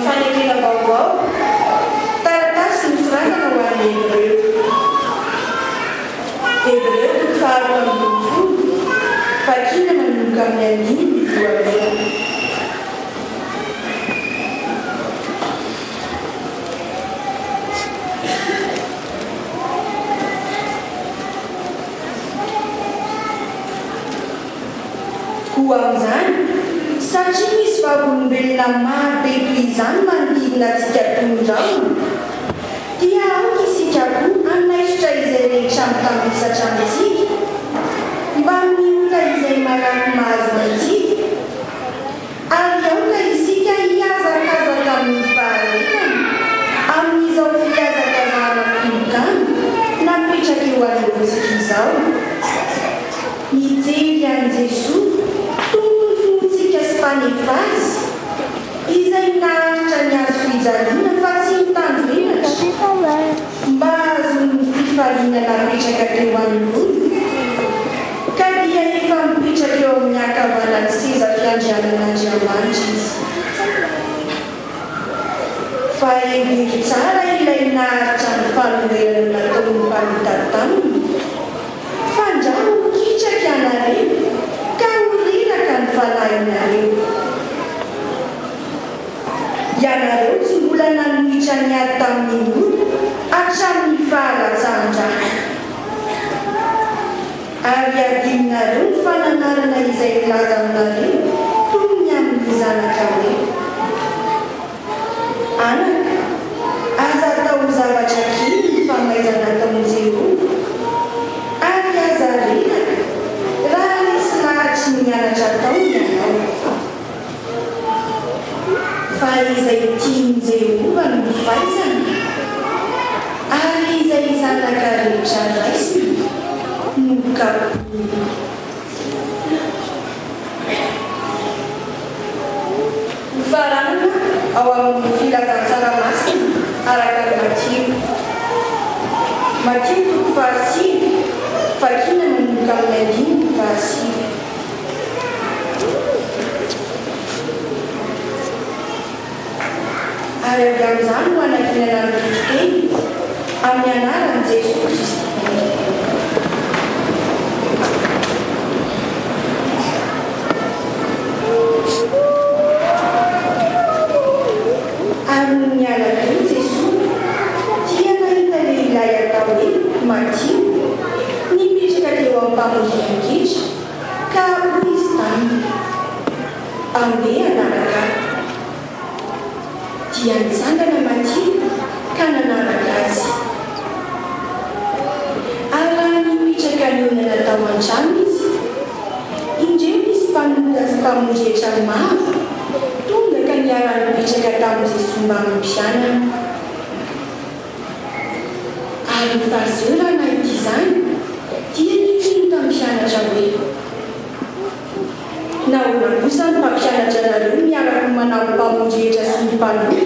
Fanekena vaovao, taratasy nosoratana ho an'ny ireo. amin'izany satria misy vavolombelona maro be toy izany manodidina antsika tondrao dia aoka isika koa anaisotra izay rehetra mitambisatra amintsika mba miota izay malaky mahazona antsika ary aoka isika hiazakazaka amin'ny faharetana amin'izao fiazakazahana filokana napetraka eo alohantsika izao mijery an'i Jesosy tompony fontsika sy mpanefazy izay naharitra ny azo fijaliana fa tsy mitandrenatra mba azony fifaliana napetraka teo anoloana ka dia efa mipetraka eo amin'ny akavanany seza fiandrianan'Andriamanitra izy fa hevery tsara ilay naharitra ny falongelana nataony mpamita taminy fandramo mikitraka ianareo ka horiraka ny falahinareo ianareo tsy mbola nanohitra ny ady tamin'ny olo hatramin'ny fahalatsan-draha ary adinonareo ny fananarana izay milaza aminareo toy ny amin'ny zanaka hoe anaka aza atao zavatra kely ny famaizana tamin'ny Jehovah ary aza renaka raha nisy lahatry ny mianatra taony ianao fa izay tiany Jehovah no faizana ary izay zanaka rehetra raisiny no kapoana. Farana ao amin'ny filazantsara masina araka ny Matthieu toko fahasivy fakina manomboka amin'ny 5 fahasivy. Ary avy amin'izany no anakinana ny fiteny amin'ny anaran'i Jesosy Kristy. Ary niala teo Jesosy dia nahita lehilahy atao hoe Matthieu nipetraka teo am-pamonjena-kitra ka hoy izy taminy andeha hanaraka ahy. Dia nitsangana Matthieu ka nanaraka azy. Ary raha nipetraka ny olona natao an-trano izy indreo misy mpanomboka sy mpamondretra maro tonga ka niara-nipetraka tamin'i Jesosy mba mimpianana. Ary ny farizeo raha nahita izany dia niteny tamin'ny mpianatra hoe nahoana kosa ny mpampianatra nareo miaraka manao mpamondretra sy ny mpanohy.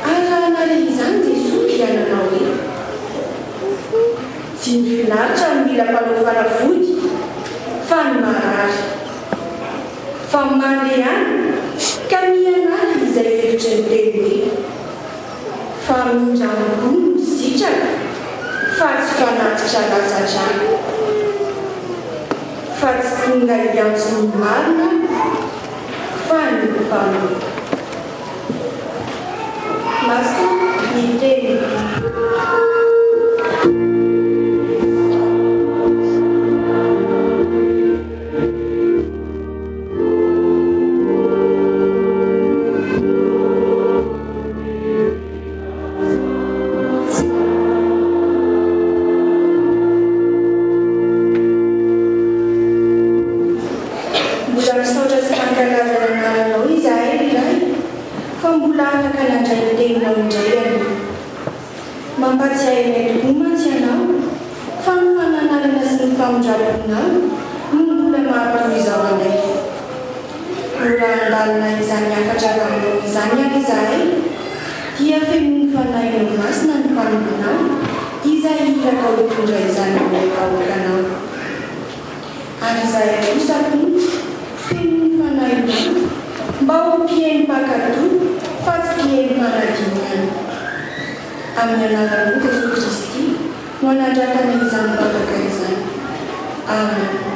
Ary raha nare izany Jesosy dia nanao hoe tsy nifinaritra ny mila mpanao fanafody fa ny marary fa mandeha any ka mianara izay hevitra ny teny hoe fa mindramoko ny sitraka fa tsy fanatitra latsadrano fa tsy tonga hiantso ny marina fa ny mpanohy. Masina ny teny. Mampatsiahy ilay tokoa mantsy ianao fa ny fananarana sy ny famondraponao no mbola mahampitohy izao anday. Raha andalina izany afatra aminao izany ary izahay dia feno ny fanahinao masina ny mpanomponao izay iraka ho tondra izany amin'ny vahoakanao. Ary izahay kosa koa feno ny fanahinao mba ho mpihainy mpakatoa fa tsy mpihainy manadiniana. Amin'ny anaran'i Jesosy Kristy no anadrakana izany mpakaka izany. Amen.